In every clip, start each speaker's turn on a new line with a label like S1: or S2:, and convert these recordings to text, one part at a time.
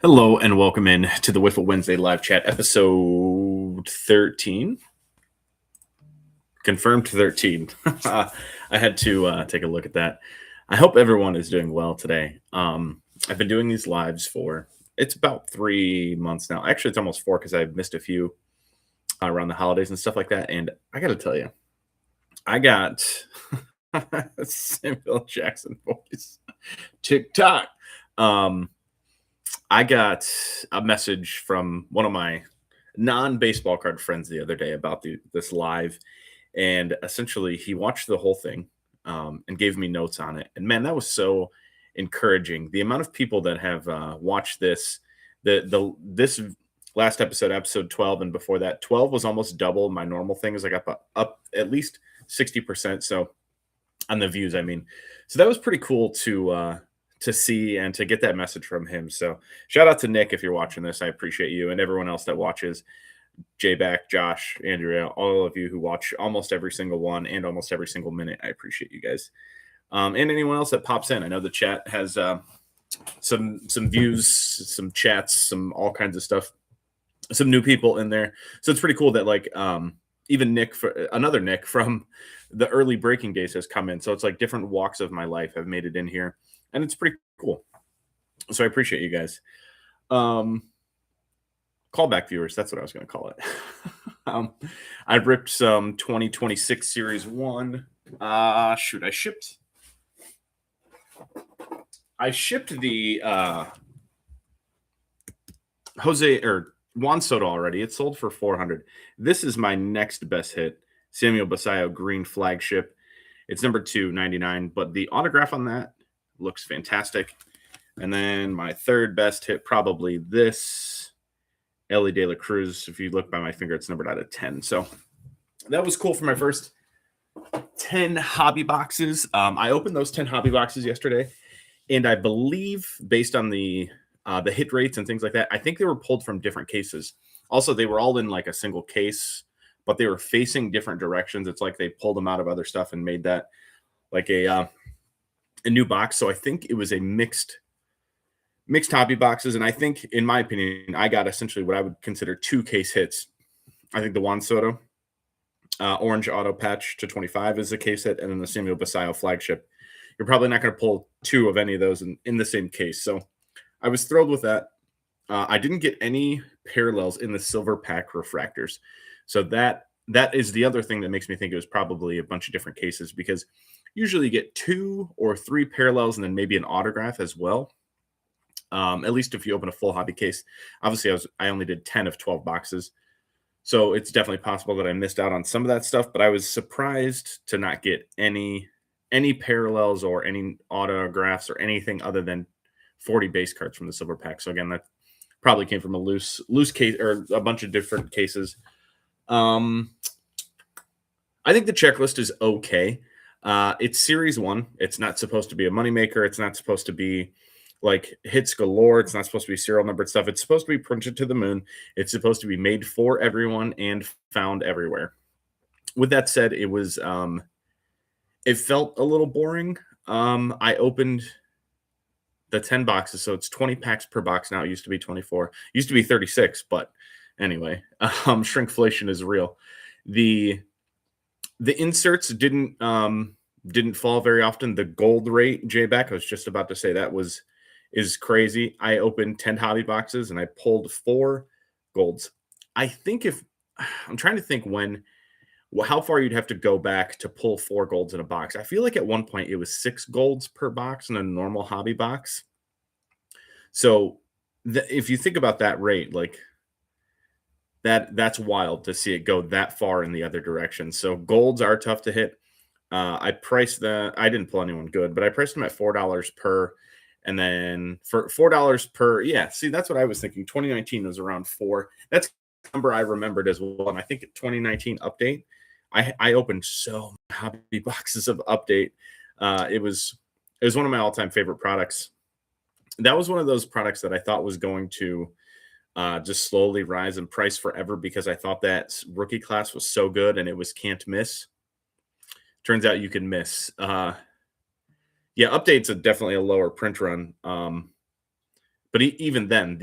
S1: Hello and welcome in to the Wiffle Wednesday live chat, episode 13. Confirmed 13. I had to take a look at that. I hope everyone is doing well today. I've been doing these lives it's about 3 months now. Actually, it's almost 4 because I've missed a few around the holidays and stuff like that. And I got to tell you, I got Samuel Jackson voice. TikTok. I got a message from one of my non-baseball card friends the other day about this live, and essentially he watched the whole thing and gave me notes on it. And man, that was so encouraging. The amount of people that have watched this last episode 12, and before that, 12 was almost double my normal thing. Is I got up at least 60%. So on the views, I mean, so that was pretty cool to see and to get that message from him. So shout out to Nick if you're watching this. I appreciate you, and everyone else that watches. J-Back, Josh, Andrea, all of you who watch almost every single one and almost every single minute. I appreciate you guys. And anyone else that pops in. I know the chat has some views, some chats, some all kinds of stuff, some new people in there. So it's pretty cool that even another Nick from the early breaking days has come in. So it's like different walks of my life have made it in here. And it's pretty cool. So I appreciate you guys. Callback viewers, that's what I was going to call it. I ripped some 2026 Series 1. I shipped the Jose or Juan Soto already. It sold for $400. This is my next best hit. Samuel Basallo green flagship. It's number 299, but the autograph on that looks fantastic. And then my third best hit, probably this Ellie De La Cruz. If you look by my finger, it's numbered out of 10. So that was cool for my first 10 hobby boxes. I opened those 10 hobby boxes yesterday, and I believe based on the hit rates and things like that, I think they were pulled from different cases. Also, they were all in like a single case, but they were facing different directions. It's like they pulled them out of other stuff and made that like a new box. So I think it was a mixed hobby boxes. And I think, in my opinion, I got essentially what I would consider 2 case hits. I think the Juan Soto orange auto patch to 25 is a case hit, and then the Samuel Basallo flagship. You're probably not going to pull 2 of any of those in the same case. So I was thrilled with that. I didn't get any parallels in the silver pack refractors. So that is the other thing that makes me think it was probably a bunch of different cases, because usually you get 2 or 3 parallels and then maybe an autograph as well. At least if you open a full hobby case. Obviously, I only did 10 of 12 boxes. So it's definitely possible that I missed out on some of that stuff, but I was surprised to not get any parallels or any autographs or anything other than 40 base cards from the silver pack. So again, that probably came from a loose case or a bunch of different cases. I think the checklist is okay. It's Series 1. It's not supposed to be a moneymaker. It's not supposed to be like hits galore. It's not supposed to be serial numbered stuff. It's supposed to be printed to the moon. It's supposed to be made for everyone and found everywhere. With that said, it was it felt a little boring. I opened the 10 boxes, so it's 20 packs per box now. It used to be 24. It used to be 36, but anyway, shrinkflation is real. The inserts didn't fall very often. The gold rate, J-Back, I was just about to say that is crazy. I opened 10 hobby boxes and I pulled 4 golds. I think I'm trying to think how far you'd have to go back to pull 4 golds in a box. I feel like at one point it was 6 golds per box in a normal hobby box. So if you think about that rate, like that's wild to see it go that far in the other direction. So golds are tough to hit. I didn't pull anyone good, but I priced them at $4 per. And then for $4 per, yeah, see, that's what I was thinking. 2019 was around 4. That's the number I remembered as well. And I think at 2019 update, I opened so many hobby boxes of update. It was one of my all-time favorite products. That was one of those products that I thought was going to just slowly rise in price forever, because I thought that rookie class was so good and it was can't miss. Turns out you can miss. Yeah, updates are definitely a lower print run. But even then,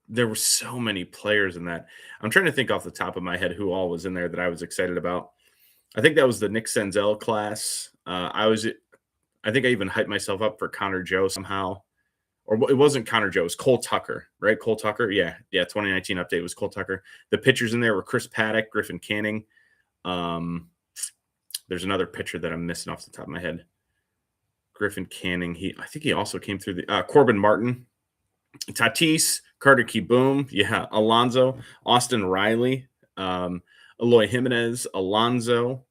S1: there were so many players in that. I'm trying to think off the top of my head who all was in there that I was excited about. I think that was the Nick Senzel class. I think I even hyped myself up for Connor Joe somehow. Or it wasn't Connor Joe, it was Cole Tucker, right? Cole Tucker. Yeah. Yeah. 2019 update was Cole Tucker. The pitchers in there were Chris Paddock, Griffin Canning. There's another pitcher that I'm missing off the top of my head. Griffin Canning. I think he also came through the Corbin Martin, Tatis, Carter Kieboom. Yeah. Alonzo, Austin Riley, Eloy Jimenez, Alonzo.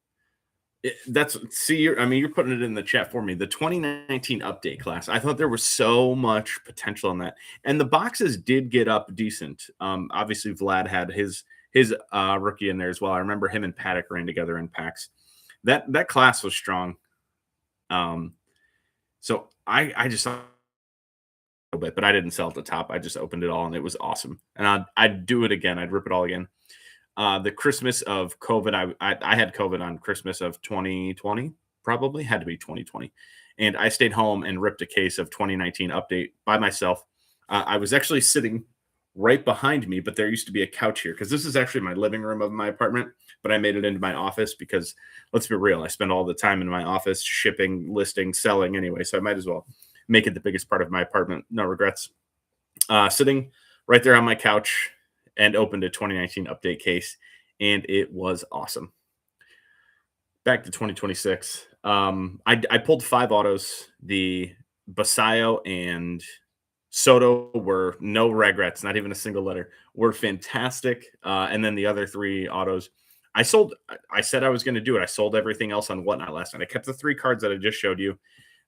S1: You're putting it in the chat for me. The 2019 update class, I thought there was so much potential in that, and the boxes did get up decent. Obviously Vlad had his rookie in there as well. I remember him and Paddock ran together in packs. That class was strong. So I just saw a little bit, but I didn't sell at the top. I just opened it all, and it was awesome. And I'd do it again. I'd rip it all again. The Christmas of COVID, I had COVID on Christmas of 2020, probably had to be 2020. And I stayed home and ripped a case of 2019 update by myself. I was actually sitting right behind me, but there used to be a couch here because this is actually my living room of my apartment, but I made it into my office because let's be real, I spend all the time in my office shipping, listing, selling anyway. So I might as well make it the biggest part of my apartment. No regrets. Sitting right there on my couch, and opened a 2019 update case, and it was awesome. Back to 2026. I pulled 5 autos. The Basayo and Soto were no regrets, not even a single letter, were fantastic. And then the other 3 autos, I said I was going to do it. I sold everything else on Whatnot last night. I kept the 3 cards that I just showed you.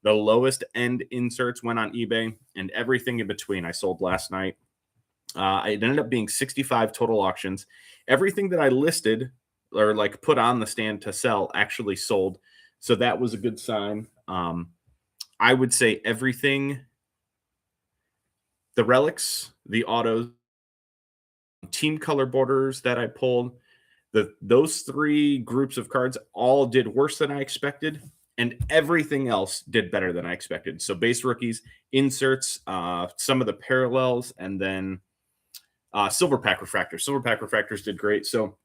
S1: The lowest end inserts went on eBay, and everything in between I sold last night. It ended up being 65 total auctions. Everything that I listed or like put on the stand to sell actually sold. So that was a good sign. I would say everything, the relics, the autos, team color borders that I pulled, those 3 groups of cards all did worse than I expected. And everything else did better than I expected. So base rookies, inserts, some of the parallels, and then Silver Pack Refractors. Silver Pack Refractors did great. So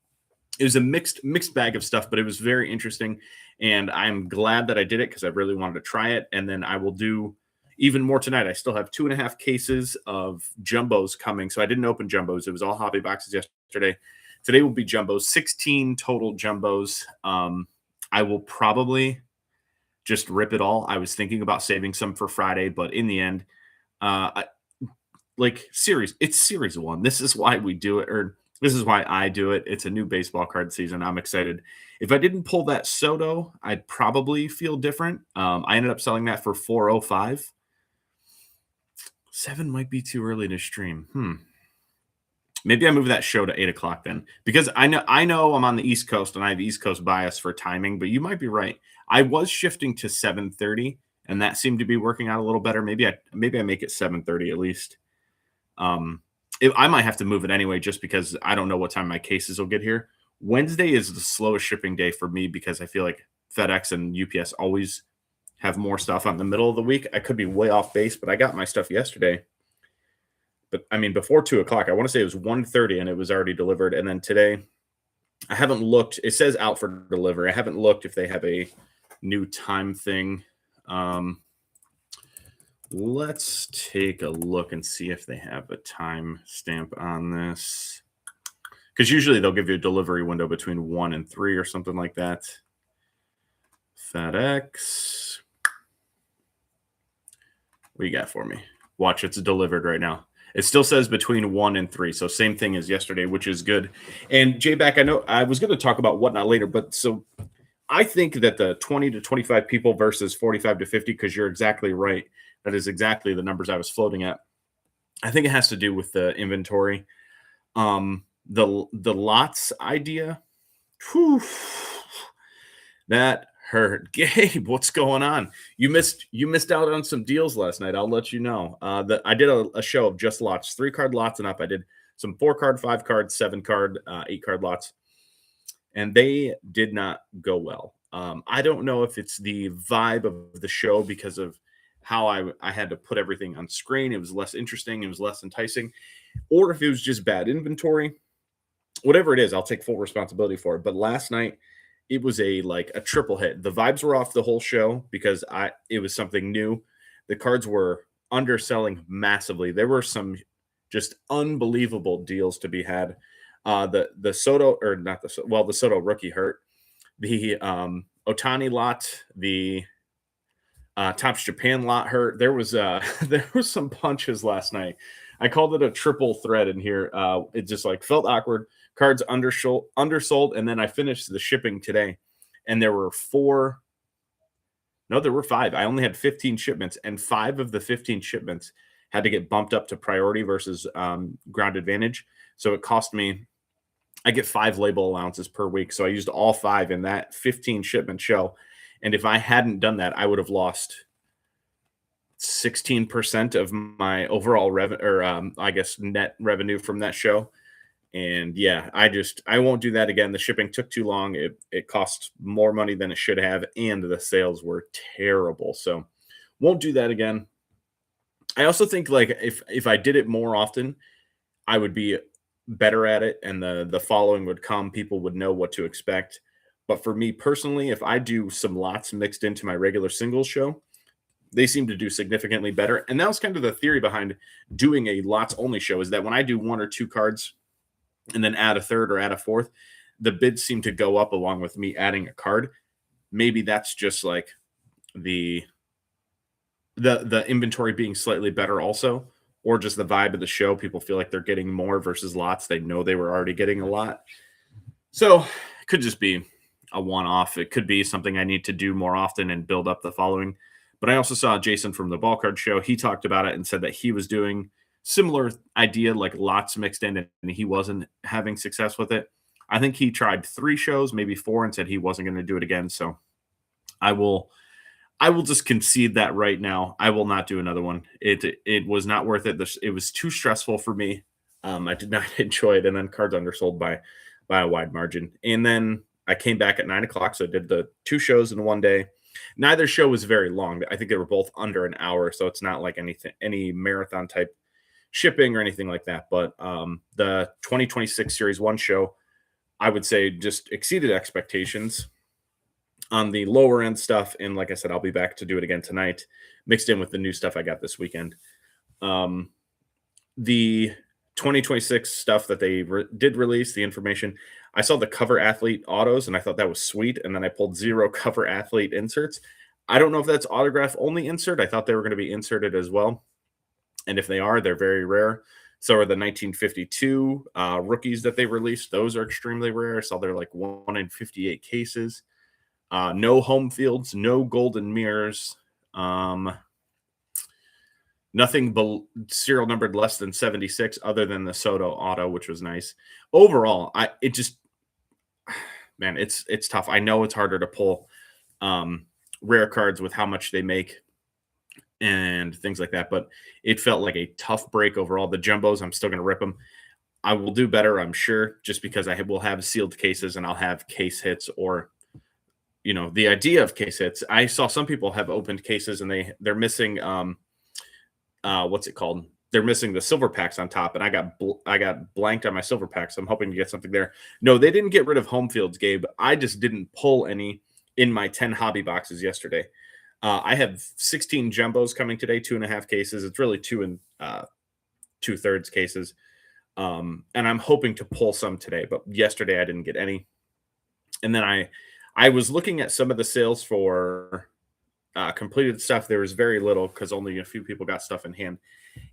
S1: it was a mixed bag of stuff, but it was very interesting. And I'm glad that I did it because I really wanted to try it. And then I will do even more tonight. I still have 2.5 cases of jumbos coming. So I didn't open jumbos. It was all hobby boxes yesterday. Today will be jumbos, 16 total jumbos. I will probably just rip it all. I was thinking about saving some for Friday, but in the end, it's series 1. This is why we do it, or this is why I do it. It's a new baseball card season. I'm excited. If I didn't pull that Soto, I'd probably feel different. I ended up selling that for $405. 7 might be too early to stream. Maybe I move that show to 8 o'clock then, because I know I'm on the East Coast and I have East Coast bias for timing, but you might be right. I was shifting to 7:30, and that seemed to be working out a little better. Maybe I make it 7:30 at least. I might have to move it anyway, just because I don't know what time my cases will get here. Wednesday is the slowest shipping day for me because I feel like FedEx and UPS always have more stuff on the middle of the week. I could be way off base, but I got my stuff yesterday. But I mean, before 2 o'clock, I want to say it was 1:30 and it was already delivered. And then today, I haven't looked. It says out for delivery. I haven't looked if they have a new time thing. Let's take a look and see if they have a time stamp on this. Because usually they'll give you a delivery window between 1 and 3 or something like that. FedEx. What you got for me? Watch, it's delivered right now. It still says between 1 and 3. So same thing as yesterday, which is good. And Jayback, I know I was going to talk about Whatnot later, but so I think that the 20 to 25 people versus 45 to 50, because you're exactly right. That is exactly the numbers I was floating at. I think it has to do with the inventory. The lots idea. Whew, that hurt. Gabe, what's going on? You missed out on some deals last night. I'll let you know. I did a show of just lots, 3-card lots and up. I did some 4-card, 5-card, 7-card, 8-card lots, and they did not go well. I don't know if it's the vibe of the show because of how I had to put everything on screen. It was less interesting. It was less enticing. Or if it was just bad inventory, whatever it is, I'll take full responsibility for it. But last night, it was a triple hit. The vibes were off the whole show because it was something new. The cards were underselling massively. There were some just unbelievable deals to be had. The Soto, or not the Soto rookie hurt. The Otani lot, the Topps Japan lot hurt. There was there was some punches last night. I called it a triple threat in here. It just like felt awkward. Cards undersold, and then I finished the shipping today, and there were four. No, there were five. I only had 15 shipments, and 5 of the 15 shipments had to get bumped up to priority versus ground advantage. So it cost me. I get 5 label allowances per week, so I used all 5 in that 15 shipment show. And if I hadn't done that, I would have lost 16% of my overall revenue, or I guess net revenue from that show. And yeah, I won't do that again. The shipping took too long. It cost more money than it should have, and the sales were terrible. So won't do that again. I also think like if I did it more often, I would be better at it, and the following would come. People would know what to expect. But for me personally, if I do some lots mixed into my regular singles show, they seem to do significantly better. And that was kind of the theory behind doing a lots only show, is that when I do 1 or 2 cards and then add a third or add a fourth, the bids seem to go up along with me adding a card. Maybe that's just like the inventory being slightly better also, or just the vibe of the show. People feel like they're getting more versus lots. They know they were already getting a lot. So it could just be a one-off. It could be something I need to do more often and build up the following. But I also saw Jason from the Ball Card Show. He talked about it and said that he was doing similar idea, like lots mixed in, and he wasn't having success with it. I think he tried 3 shows, maybe 4, and said he wasn't going to do it again. So I will just concede that right now. I will not do another one. It was not worth it. It was too stressful for me. I did not enjoy it, and then cards undersold by a wide margin. And then I came back at 9 o'clock, so I did the 2 shows in one day. Neither show was very long. I think they were both under an hour, so it's not like any marathon type shipping or anything like that. But the 2026 Series 1 show, I would say, just exceeded expectations on the lower end stuff. And like I said, I'll be back to do it again tonight, mixed in with the new stuff I got this weekend. The 2026 stuff that they did release, the information, I saw the cover athlete autos, and I thought that was sweet. And then I pulled 0 cover athlete inserts. I don't know if that's autograph only insert. I thought they were going to be inserted as well. And if they are, they're very rare. So are the 1952 rookies that they released. Those are extremely rare. I saw they're like 1 in 58 cases. No home fields, no golden mirrors. Nothing serial numbered less than 76, other than the Soto auto, which was nice. Overall, it's tough. I know it's harder to pull rare cards with how much they make and things like that, but it felt like a tough break overall. The jumbos, I'm still going to rip them. I will do better, I'm sure, just because I will have sealed cases and I'll have case hits, or the idea of case hits. I saw some people have opened cases and they're missing what's it called? They're missing the silver packs on top, and I got blanked on my silver packs. So I'm hoping to get something there. No, they didn't get rid of home fields, Gabe. I just didn't pull any in my 10 hobby boxes yesterday. I have 16 jumbos coming today, 2.5 cases. It's really 2 and 2/3 cases. And I'm hoping to pull some today, but yesterday I didn't get any. And then I was looking at some of the sales for completed stuff. There was very little because only a few people got stuff in hand.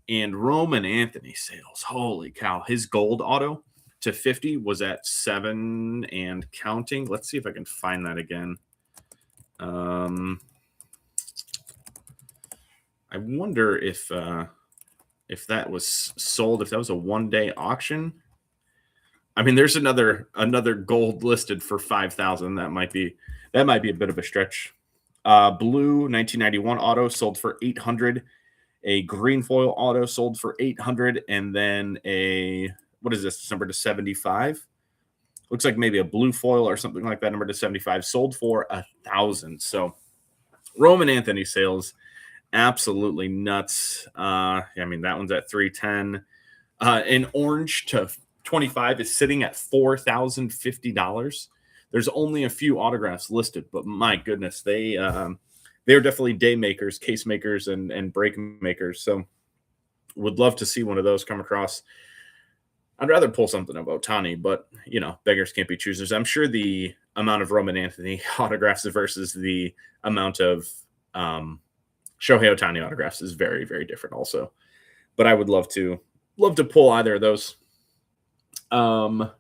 S1: And Roman Anthony sales, holy cow, his gold auto to 50 was at 7 and counting. Let's see if I can find that again. I wonder if that was sold, if that was a one-day auction. I mean, there's another gold listed for 5,000. That might be a bit of a stretch. Blue 1991 auto sold for 800. A green foil auto sold for 800, and then what is this number to 75? Looks like maybe a blue foil or something like that, number to 75, sold for 1,000. So Roman Anthony sales, absolutely nuts. I mean, that one's at 310. An orange to 25 is sitting at $4,050. There's only a few autographs listed, but my goodness, they're definitely day makers, case makers, and break makers. So would love to see one of those come across. I'd rather pull something of Otani, but beggars can't be choosers. I'm sure the amount of Roman Anthony autographs versus the amount of Shohei Otani autographs is very, very different also. But I would love to pull either of those. The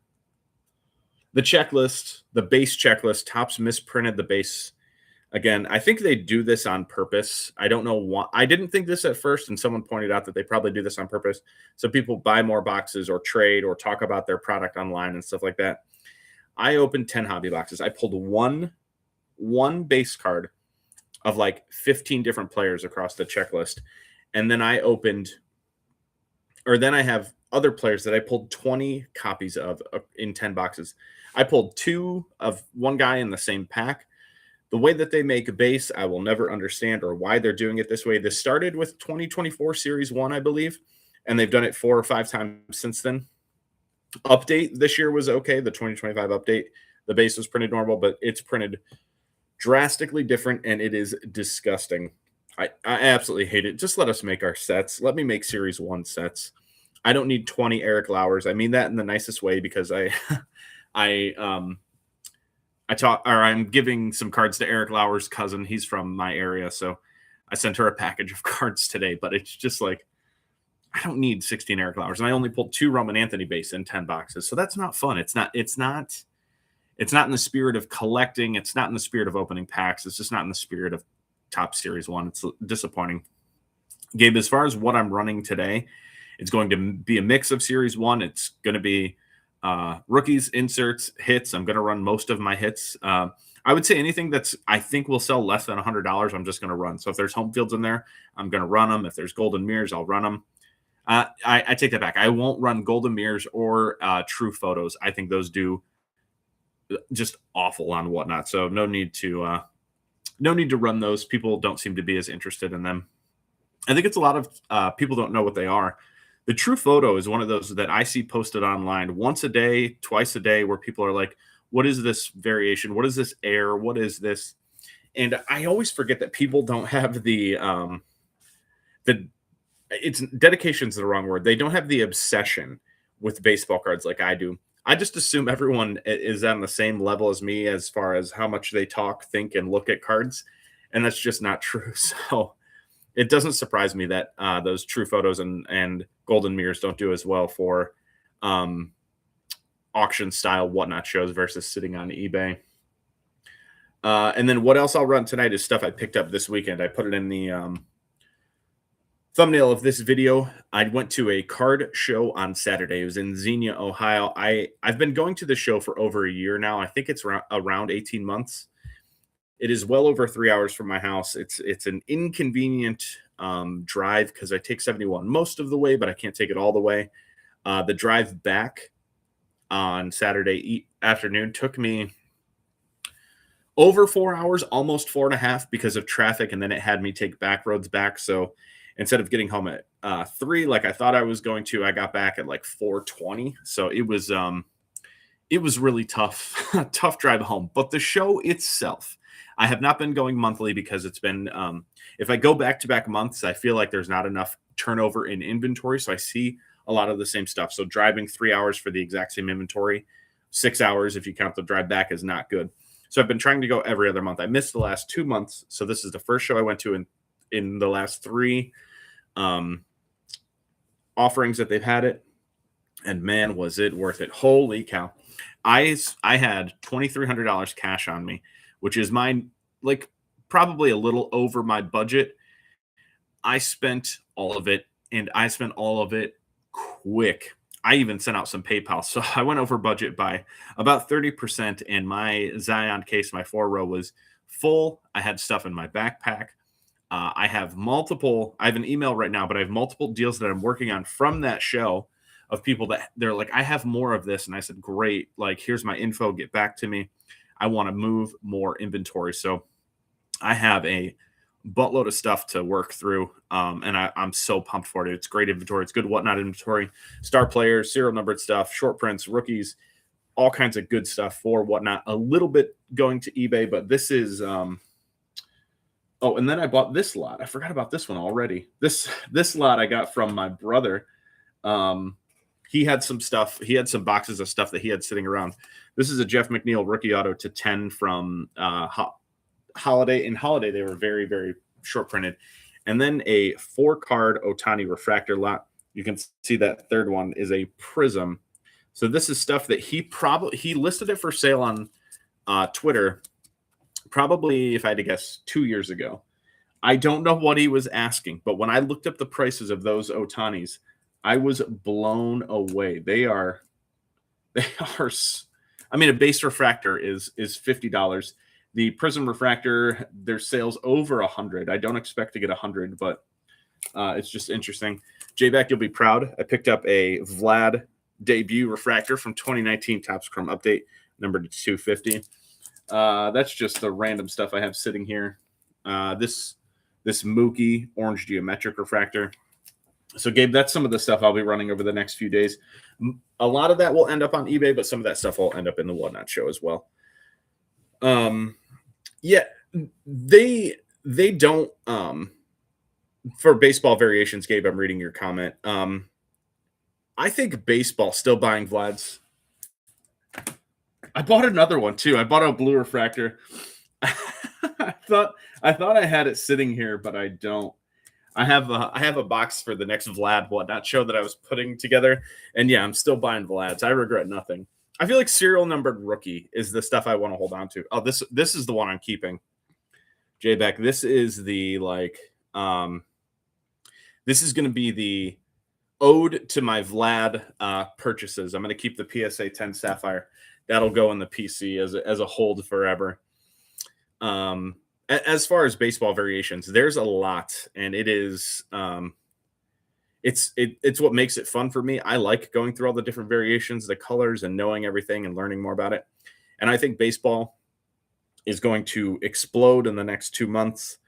S1: checklist, the base checklist, Topps misprinted the base. Again, I think they do this on purpose. I don't know why. I didn't think this at first, and someone pointed out that they probably do this on purpose. So people buy more boxes or trade or talk about their product online and stuff like that. I opened 10 hobby boxes. I pulled one base card of like 15 different players across the checklist. And then I have other players that I pulled 20 copies of in 10 boxes. I pulled 2 of one guy in the same pack. The way that they make a base, I will never understand, or why they're doing it this way. This started with 2024 Series 1, I believe, and they've done it 4 or 5 times since then. Update this year was okay. The 2025 update, the base was printed normal, but it's printed drastically different, and it is disgusting. I absolutely hate it. Just let us make our sets. Let me make Series 1 sets. I don't need 20 Eric Lauers. I mean that in the nicest way, because I'm giving some cards to Eric Lauer's cousin. He's from my area, so I sent her a package of cards today. But it's just like, I don't need 16 Eric Lauers, and I only pulled 2 Roman Anthony base in 10 boxes. So that's not fun. It's not in the spirit of collecting. It's not in the spirit of opening packs. It's just not in the spirit of Top Series 1. It's disappointing. Gabe, as far as what I'm running today, it's going to be a mix of Series 1. It's going to be rookies, inserts, hits. I'm going to run most of my hits. I would say anything that's, I think, will sell less than $100, I'm just going to run. So if there's home fields in there, I'm going to run them. If there's golden mirrors, I'll run them. I take that back. I won't run golden mirrors or true photos. I think those do just awful on whatnot. So no need to run those. People don't seem to be as interested in them. I think it's a lot of people don't know what they are. The true photo is one of those that I see posted online once a day, twice a day, where people are like, what is this variation? What is this air? What is this? And I always forget that people don't have it's dedication's the wrong word. They don't have the obsession with baseball cards like I do. I just assume everyone is on the same level as me as far as how much they talk, think, and look at cards. And that's just not true. So it doesn't surprise me that those true photos and golden mirrors don't do as well for auction style whatnot shows versus sitting on eBay. And then what else I'll run tonight is stuff I picked up this weekend. I put it in the thumbnail of this video. I went to a card show on Saturday. It was in Xenia, Ohio. I've been going to the show for over a year now. I think it's around 18 months. It is well over 3 hours from my house. It's an inconvenient drive because I take 71 most of the way, but I can't take it all the way. The drive back on Saturday afternoon took me over 4 hours, almost 4.5 because of traffic, and then it had me take back roads back. So instead of getting home at 3 like I thought I was going to, I got back at like 4:20. So it was really tough, tough drive home. But the show itself, I have not been going monthly because it's been, if I go back-to-back months, I feel like there's not enough turnover in inventory. So I see a lot of the same stuff. So driving 3 hours for the exact same inventory, 6 hours if you count the drive back, is not good. So I've been trying to go every other month. I missed the last 2 months. So this is the first show I went to in the last 3 offerings that they've had it. And man, was it worth it. Holy cow. I had $2,300 cash on me, which is like probably a little over my budget. I spent all of it, and I spent all of it quick. I even sent out some PayPal. So I went over budget by about 30%, and my Zion case, my 4-row, was full. I had stuff in my backpack. I have an email right now, but I have multiple deals that I'm working on from that show of people that they're like, I have more of this. And I said, great. Like, here's my info. Get back to me. I want to move more inventory. So I have a buttload of stuff to work through. And I'm so pumped for it. It's great inventory. It's good whatnot inventory. Star players, serial numbered stuff, short prints, rookies, all kinds of good stuff for whatnot. A little bit going to eBay, but this is oh, and then I bought this lot. I forgot about this one already. This lot I got from my brother. He had some stuff. He had some boxes of stuff that he had sitting around. This is a Jeff McNeil rookie auto to 10 from Holiday. In Holiday, they were very, very short printed. And then a 4-card Ohtani refractor lot. You can see that third one is a Prism. So this is stuff that he listed it for sale on Twitter, probably, if I had to guess, 2 years ago. I don't know what he was asking, but when I looked up the prices of those Ohtanis, I was blown away. They are. I mean, a base refractor is $50. The Prism refractor, their sales over 100. I don't expect to get 100, but it's just interesting. J-Back, you'll be proud. I picked up a Vlad debut refractor from 2019 Topps Chrome Update, number 250. That's just the random stuff I have sitting here. This Mookie orange geometric refractor. So, Gabe, that's some of the stuff I'll be running over the next few days. A lot of that will end up on eBay, but some of that stuff will end up in the Whatnot show as well. Yeah, they don't for baseball variations, Gabe, I'm reading your comment. I think baseball still buying Vlad's. I bought another one too. I bought a blue refractor. I thought I had it sitting here, but I don't. I have a box for the next Vlad Whatnot show that I was putting together, and yeah, I'm still buying Vlad's. I regret nothing. I feel like serial numbered rookie is the stuff I want to hold on to. Oh, this is the one I'm keeping. J-Back, this is the this is going to be the ode to my Vlad purchases. I'm going to keep the PSA 10 Sapphire. That'll go in the PC as a hold forever. As far as baseball variations, there's a lot, and it is it's what makes it fun for me. I like going through all the different variations, the colors, and knowing everything and learning more about it. And I think baseball is going to explode in the next 2 months.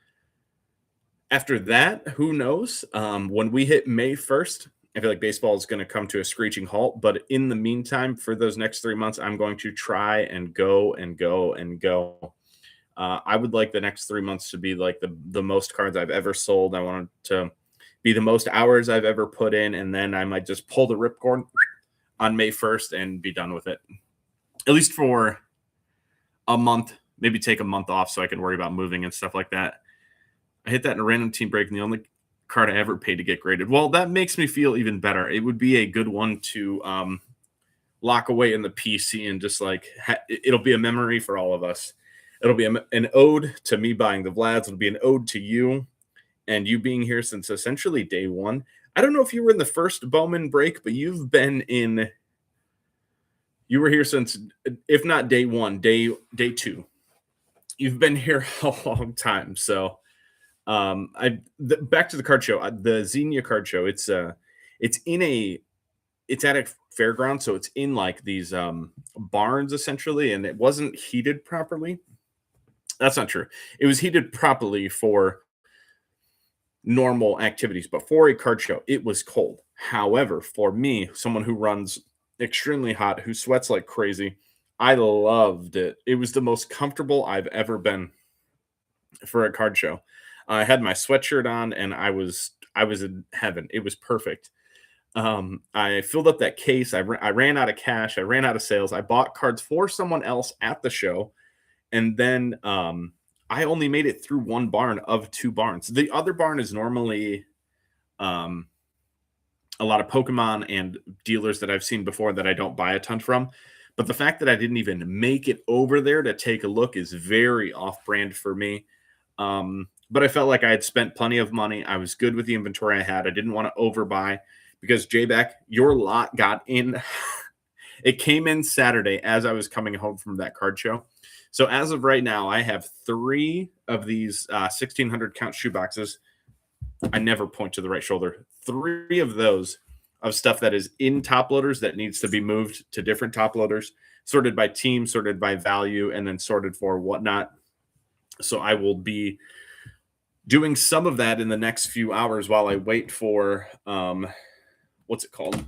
S1: After that, who knows? When we hit May 1st, I feel like baseball is going to come to a screeching halt. But in the meantime, for those next 3 months, I'm going to try and go and go and go. I would like the next 3 months to be like the most cards I've ever sold. I want it to be the most hours I've ever put in, and then I might just pull the ripcord on May 1st and be done with it. At least for a month, maybe take a month off so I can worry about moving and stuff like that. I hit that in a random team break, and the only card I ever paid to get graded. Well, that makes me feel even better. It would be a good one to lock away in the PC and just like it'll be a memory for all of us. It'll be an ode to me buying the Vlads. It'll be an ode to you and you being here since essentially day one. I don't know if you were in the first Bowman break, but you were here since, if not day one, day two. You've been here a long time. So back to the card show, the Xenia card show. It's at a fairground, so it's in like these barns essentially, and it wasn't heated properly. That's not true. It was heated properly for normal activities, but for a card show, it was cold. However, for me, someone who runs extremely hot, who sweats like crazy, I loved it. It was the most comfortable I've ever been for a card show. I had my sweatshirt on, and I was in heaven. It was perfect. I filled up that case. I ran out of cash. I ran out of sales. I bought cards for someone else at the show. And then I only made it through one barn of 2 barns. The other barn is normally a lot of Pokemon and dealers that I've seen before that I don't buy a ton from. But the fact that I didn't even make it over there to take a look is very off-brand for me. But I felt like I had spent plenty of money. I was good with the inventory I had. I didn't want to overbuy because J-Back, your lot got in. It came in Saturday as I was coming home from that card show. So as of right now, I have 3 of these 1,600 count shoe boxes. I never point to the right shoulder. 3 of those of stuff that is in top loaders that needs to be moved to different top loaders, sorted by team, sorted by value, and then sorted for whatnot. So I will be doing some of that in the next few hours while I wait for what's it called?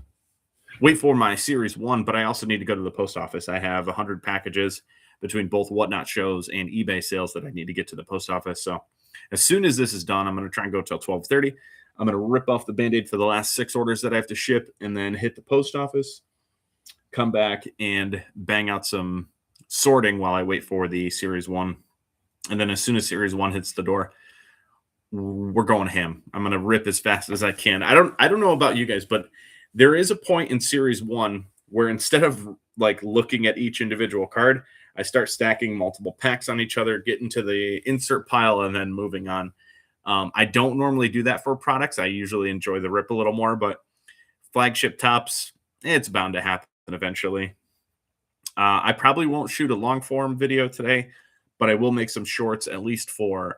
S1: Wait for my series one, but I also need to go to the post office. I have 100 packages between both Whatnot shows and eBay sales that I need to get to the post office. So as soon as this is done, I'm going to try and go till 12:30. I'm going to rip off the Band-Aid for the last 6 orders that I have to ship and then hit the post office, come back and bang out some sorting while I wait for the series one. And then as soon as series one hits the door, we're going ham. I'm going to rip as fast as I can. I don't know about you guys, but there is a point in series one where instead of like looking at each individual card, I start stacking multiple packs on each other, get into the insert pile, and then moving on. I don't normally do that for products. I usually enjoy the rip a little more, but flagship tops, it's bound to happen eventually. I probably won't shoot a long form video today, but I will make some shorts at least for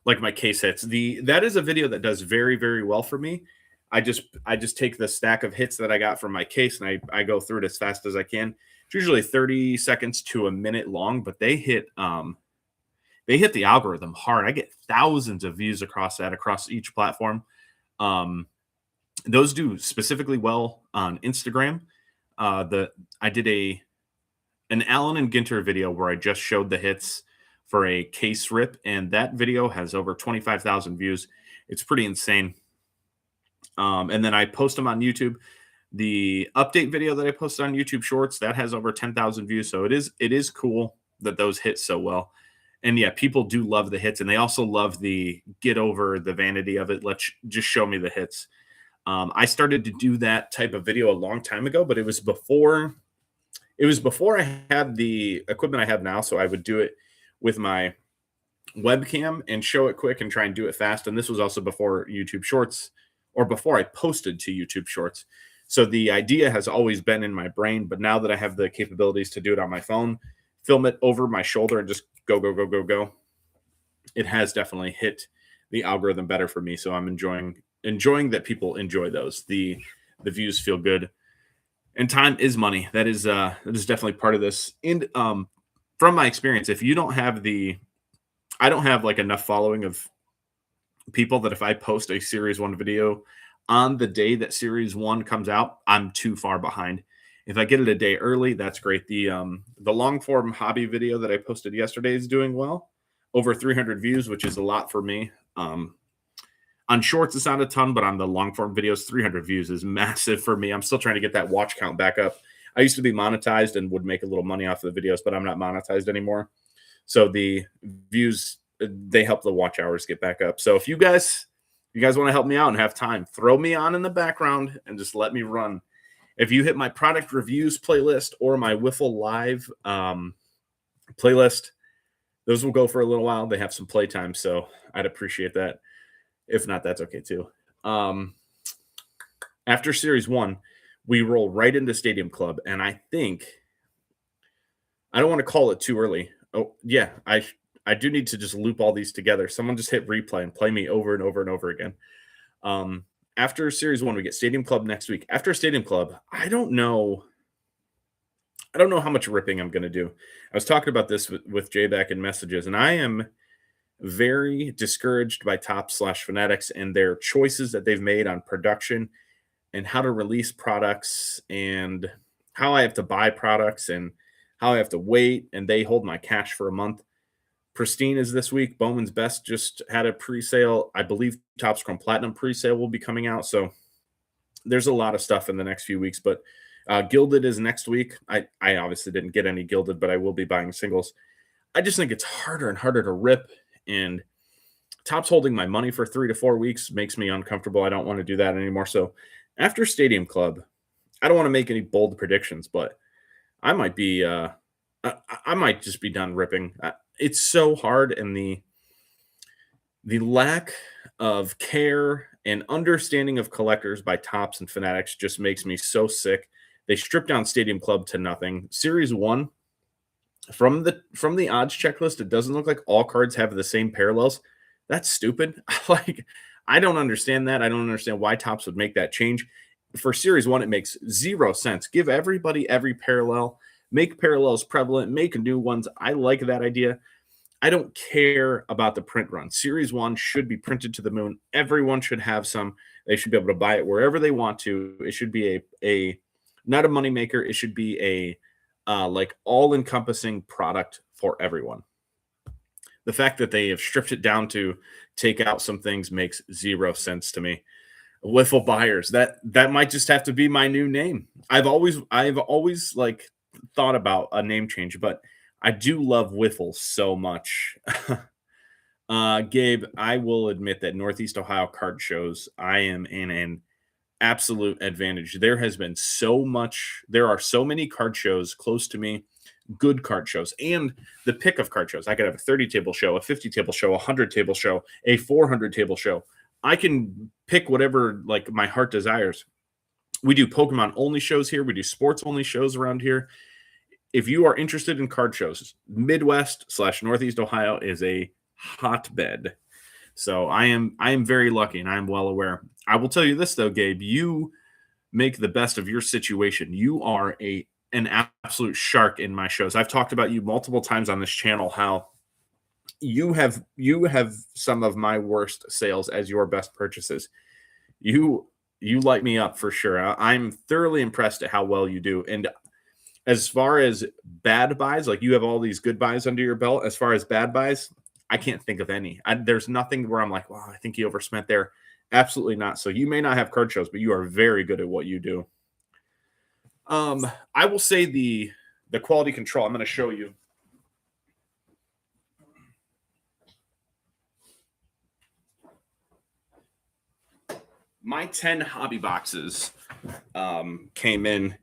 S1: like my case hits. That is a video that does very, very well for me. I just take the stack of hits that I got from my case and I go through it as fast as I can. It's usually 30 seconds to a minute long, but they hit the algorithm hard. I get thousands of views across each platform. Those do specifically well on Instagram. I did an Allen and Ginter video where I just showed the hits for a case rip, and that video has over 25,000 views. It's pretty insane. And then I post them on YouTube. The update video that I posted on YouTube Shorts, that has over 10,000 views. So it is cool that those hit so well. And yeah, people do love the hits, and they also love the get over the vanity of it. Let's just show me the hits. I started to do that type of video a long time ago, but it was before I had the equipment I have now. So I would do it with my webcam and show it quick and try and do it fast. And this was also before YouTube Shorts, or before I posted to YouTube Shorts. So the idea has always been in my brain, but now that I have the capabilities to do it on my phone, film it over my shoulder and just go, it has definitely hit the algorithm better for me. So I'm enjoying that people enjoy those. The views feel good. And time is money. That is definitely part of this. And from my experience, if you don't have I don't have like enough following of people that if I post a series one video on the day that series one comes out, I'm too far behind. If I get it a day early, that's great. The long form hobby video that I posted yesterday is doing well, over 300 views, which is a lot for me. On shorts, it's not a ton, but on the long form videos, 300 views is massive for me. I'm still trying to get that watch count back up. I used to be monetized and would make a little money off of the videos, but I'm not monetized anymore. So the views, they help the watch hours get back up. So if you guys want to help me out and have time, throw me on in the background and just let me run. If you hit my product reviews playlist or my Wiffle Live playlist, those will go for a little while. They have some playtime, so I'd appreciate that. If not, that's okay too. After Series 1, we roll right into Stadium Club, and I think I don't want to call it too early. Oh, yeah, I do need to just loop all these together. Someone just hit replay and play me over and over and over again. After Series 1, we get Stadium Club next week. After Stadium Club, I don't know how much ripping I'm going to do. I was talking about this with Jay back in messages, and I am very discouraged by Topps/Fanatics and their choices that they've made on production and how to release products and how I have to buy products and how I have to wait, and they hold my cash for a month. Pristine is this week. Bowman's Best just had a pre-sale. I believe Topps Chrome Platinum pre-sale will be coming out. So there's a lot of stuff in the next few weeks, but Gilded is next week. I obviously didn't get any Gilded, but I will be buying singles. I just think it's harder and harder to rip, and Topps holding my money for 3 to 4 weeks makes me uncomfortable. I don't want to do that anymore. So after Stadium Club, I don't want to make any bold predictions, but I might be I might just be done ripping. It's so hard, and the lack of care and understanding of collectors by Topps and Fanatics just makes me so sick. They stripped down Stadium Club to nothing. Series 1, from the odds checklist, it doesn't look like all cards have the same parallels. That's stupid. Like, I don't understand that. I don't understand why Topps would make that change. For Series 1, it makes 0 sense. Give everybody every parallel. Make parallels prevalent. Make new ones. I like that idea. I don't care about the print run. Series 1 should be printed to the moon. Everyone should have some. They should be able to buy it wherever they want to. It should be a not a moneymaker. It should be a like all-encompassing product for everyone. The fact that they have stripped it down to take out some things makes zero sense to me. Wiffle buyers. That might just have to be my new name. I've always like thought about a name change, but I do love Wiffle so much. Gabe, I will admit that Northeast Ohio card shows, I am in an absolute advantage. There are so many card shows close to me, good card shows, and the pick of card shows. I could have a 30 table show, a 50 table show, a 100 table show, a 400 table show. I can pick whatever like my heart desires. We do Pokemon only shows here. We do sports only shows around here. If you are interested in card shows, Midwest/Northeast Ohio is a hotbed. So I am very lucky, and I am well aware. I will tell you this though, Gabe, you make the best of your situation. You are an absolute shark in my shows. I've talked about you multiple times on this channel how you have some of my worst sales as your best purchases. You light me up for sure. I'm thoroughly impressed at how well you do. And as far as bad buys, like you have all these good buys under your belt. As far as bad buys, I can't think of any. There's nothing where I'm like, wow, I think you overspent there. Absolutely not. So you may not have card shows, but you are very good at what you do. I will say the quality control. I'm going to show you. My 10 hobby boxes came in,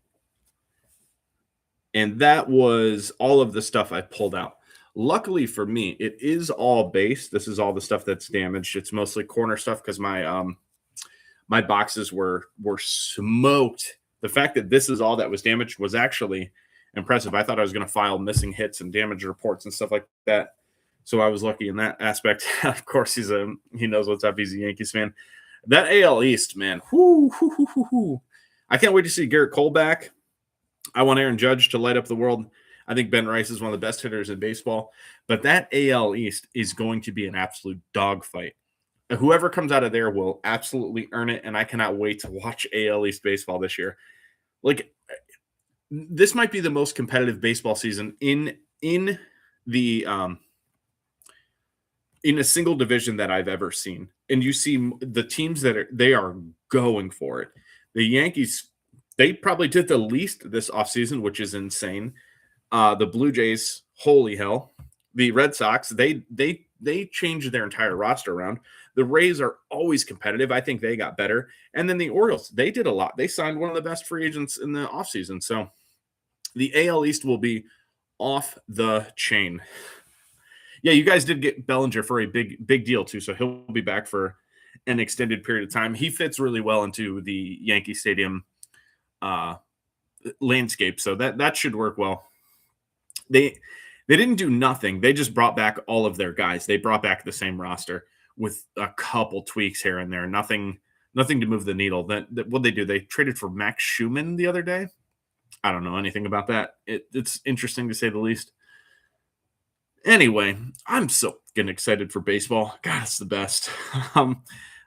S1: and that was all of the stuff I pulled out. Luckily for me, it is all base. This is all the stuff that's damaged. It's mostly corner stuff because my boxes were smoked. The fact that this is all that was damaged was actually impressive. I thought I was going to file missing hits and damage reports and stuff like that. So I was lucky in that aspect. Of course, he knows what's up. He's a Yankees fan. That AL East, man. I can't wait to see Garrett Cole back. I want Aaron Judge to light up the world. I think Ben Rice is one of the best hitters in baseball. But that AL East is going to be an absolute dogfight. Whoever comes out of there will absolutely earn it, and I cannot wait to watch AL East baseball this year. Like, this might be the most competitive baseball season in the in a single division that I've ever seen. And you see the teams they are going for it. The Yankees, they probably did the least this offseason, which is insane. The Blue Jays, holy hell. The Red Sox, they changed their entire roster around. The Rays are always competitive. I think they got better. And then the Orioles, they did a lot. They signed one of the best free agents in the offseason. So the AL East will be off the chain. Yeah, you guys did get Bellinger for a big deal too, so he'll be back for an extended period of time. He fits really well into the Yankee Stadium landscape, so that should work well. They didn't do nothing. They just brought back all of their guys. They brought back the same roster with a couple tweaks here and there. Nothing to move the needle. What they do? They traded for Max Schumann the other day. I don't know anything about that. It's interesting to say the least. Anyway, I'm so getting excited for baseball. God, it's the best.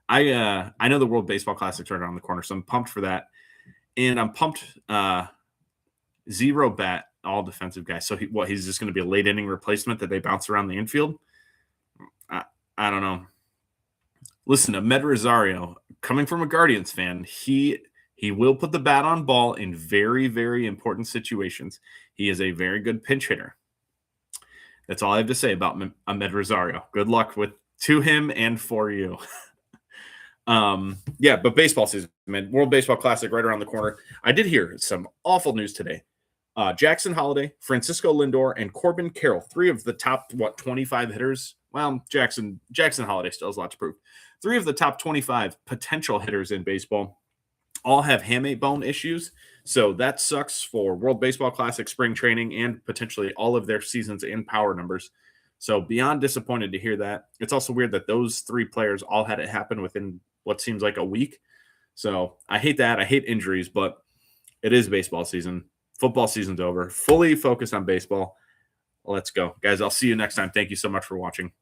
S1: I know the World Baseball Classic's right around the corner, so I'm pumped for that. And I'm pumped. Zero bat, all defensive guy. So he's just going to be a late inning replacement that they bounce around the infield? I don't know. Listen to Med Rosario, coming from a Guardians fan, he will put the bat on ball in very, very important situations. He is a very good pinch hitter. That's all I have to say about Med Rosario. Good luck to him and for you. Yeah, but baseball season, man. World Baseball Classic right around the corner. I did hear some awful news today. Jackson Holliday, Francisco Lindor, and Corbin Carroll, 3 of the top 25 hitters. Well, Jackson Holliday still has a lot to prove. 3 of the top 25 potential hitters in baseball all have hamate bone issues. So that sucks for World Baseball Classic, spring training, and potentially all of their seasons and power numbers. So beyond disappointed to hear that. It's also weird that those 3 players all had it happen within what seems like a week. So I hate that. I hate injuries, but it is baseball season. Football season's over. Fully focused on baseball. Let's go. Guys, I'll see you next time. Thank you so much for watching.